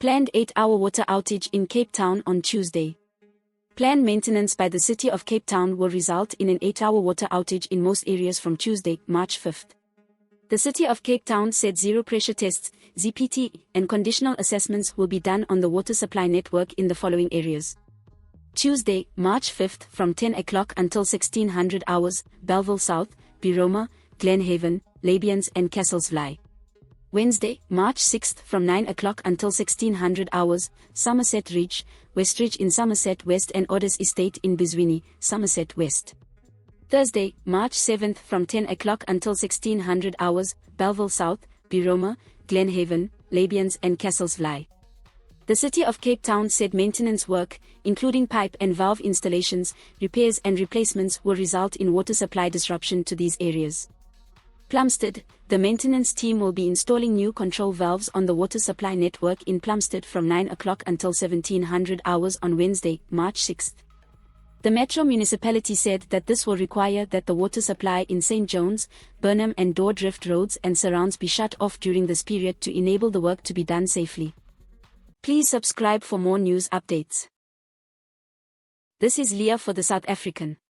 Planned 8-hour water outage in Cape Town on Tuesday. Planned maintenance by the City of Cape Town will result in an 8-hour water outage in most areas from Tuesday, March 5th. The City of Cape Town said zero pressure tests, ZPT, and conditional assessments will be done on the water supply network in the following areas. Tuesday, March 5th from 10 o'clock until 1600 hours, Bellville South, Biroma, Glenhaven, Labians and Castles-Vlei. Wednesday, March 6th from 9 o'clock until 1600 hours, Somerset Ridge, Westridge in Somerset West and Odders Estate in Bizwini, Somerset West. Thursday, March 7th from 10 o'clock until 1600 hours, Bellville South, Biroma, Glenhaven, Labians and Castles-Vlei. The City of Cape Town said maintenance work, including pipe and valve installations, repairs and replacements will result in water supply disruption to these areas. Plumstead, the maintenance team will be installing new control valves on the water supply network in Plumstead from 9 o'clock until 1700 hours on Wednesday, March 6th. The Metro Municipality said that this will require that the water supply in St. John's, Burnham and Dordrecht roads and surrounds be shut off during this period to enable the work to be done safely. Please subscribe for more news updates. This is Leah for the South African.